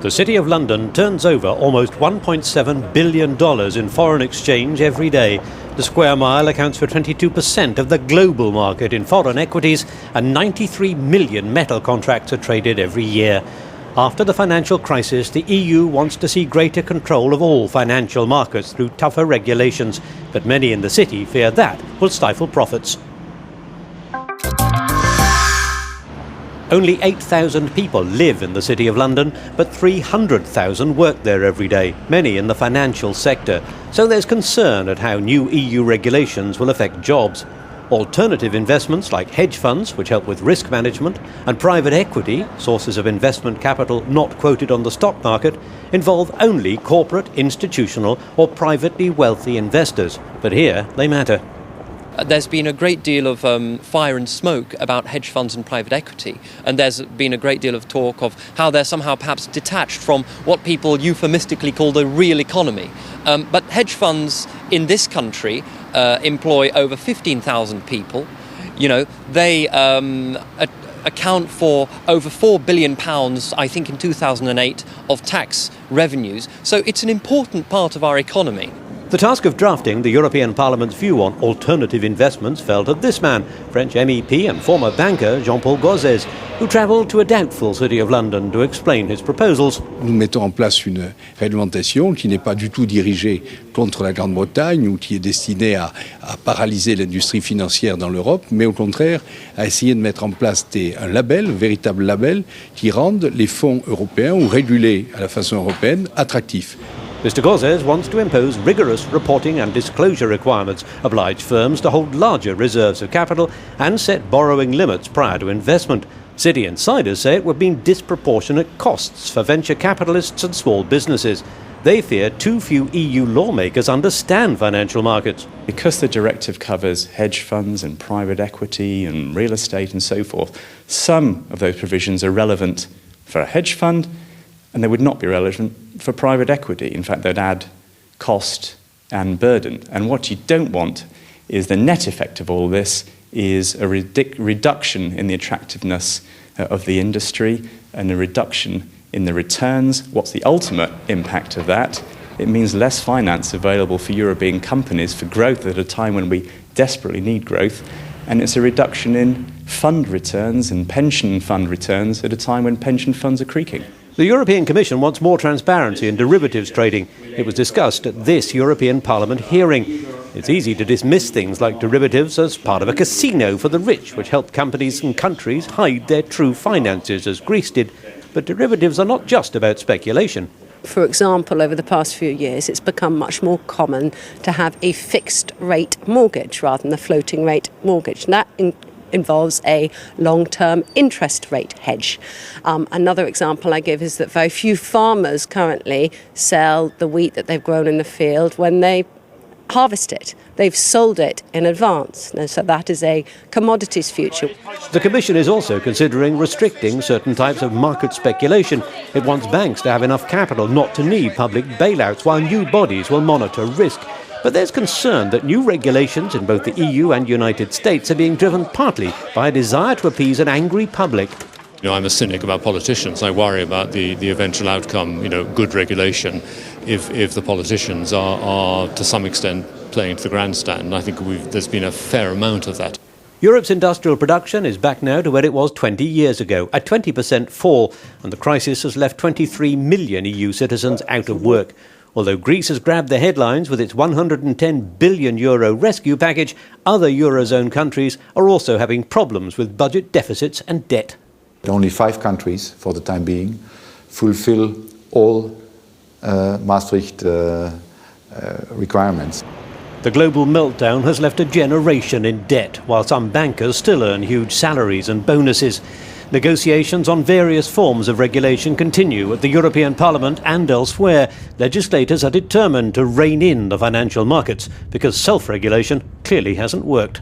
The City of London turns over almost $1.7 billion in foreign exchange every day. The square mile accounts for 22% of the global market in foreign equities, and 93 million metal contracts are traded every year. After the financial crisis, the EU wants to see greater control of all financial markets through tougher regulations, but many in the city fear that will stifle profits. Only 8,000 people live in the City of London, but 300,000 work there every day, many in the financial sector. So there's concern at how new EU regulations will affect jobs. Alternative investments like hedge funds, which help with risk management, and private equity, sources of investment capital not quoted on the stock market, involve only corporate, institutional or privately wealthy investors. But here they matter. There's been a great deal of fire and smoke about hedge funds and private equity, and there's been a great deal of talk of how they're somehow perhaps detached from what people euphemistically call the real economy. But hedge funds in this country employ over 15,000 people. You know, they account for over £4 billion, I think in 2008, of tax revenues. So it's an important part of our economy. The task of drafting the European Parliament's view on alternative investments fell to this man, French MEP and former banker Jean-Paul Gauzès, who travelled to a doubtful City of London to explain his proposals. Nous mettons en place une réglementation qui n'est pas du tout dirigée contre la Grande-Bretagne ou qui est destinée à paralyser l'industrie financière dans l'Europe, mais au contraire à essayer de mettre en place un label, un véritable label, qui rende les fonds européens ou régulés à la façon européenne attractifs. Mr. Gauzès wants to impose rigorous reporting and disclosure requirements, oblige firms to hold larger reserves of capital and set borrowing limits prior to investment. City insiders say it would mean disproportionate costs for venture capitalists and small businesses. They fear too few EU lawmakers understand financial markets. Because the directive covers hedge funds and private equity and real estate and so forth, some of those provisions are relevant for a hedge fund, and they would not be relevant for private equity. In fact, they'd add cost and burden. And what you don't want is the net effect of all this is a reduction in the attractiveness of the industry and a reduction in the returns. What's the ultimate impact of that? It means less finance available for European companies for growth at a time when we desperately need growth. And it's a reduction in fund returns and pension fund returns at a time when pension funds are creaking. The European Commission wants more transparency in derivatives trading. It was discussed at this European Parliament hearing. It's easy to dismiss things like derivatives as part of a casino for the rich, which help companies and countries hide their true finances, as Greece did. But derivatives are not just about speculation. For example, over the past few years, it's become much more common to have a fixed rate mortgage rather than a floating rate mortgage. And that involves a long-term interest rate hedge. Another example I give is that very few farmers currently sell the wheat that they've grown in the field when they harvest it. They've sold it in advance. And so that is a commodities future. The Commission is also considering restricting certain types of market speculation. It wants banks to have enough capital not to need public bailouts, while new bodies will monitor risk. But there's concern that new regulations in both the EU and United States are being driven partly by a desire to appease an angry public. You know, I'm a cynic about politicians. I worry about the eventual outcome, good regulation, if the politicians are to some extent playing to the grandstand. I think there's been a fair amount of that. Europe's industrial production is back now to where it was 20 years ago, a 20% fall, and the crisis has left 23 million EU citizens out of work. Although Greece has grabbed the headlines with its €110 billion rescue package, other Eurozone countries are also having problems with budget deficits and debt. Only 5 countries, for the time being, fulfill all Maastricht requirements. The global meltdown has left a generation in debt, while some bankers still earn huge salaries and bonuses. Negotiations on various forms of regulation continue at the European Parliament and elsewhere. Legislators are determined to rein in the financial markets because self-regulation clearly hasn't worked.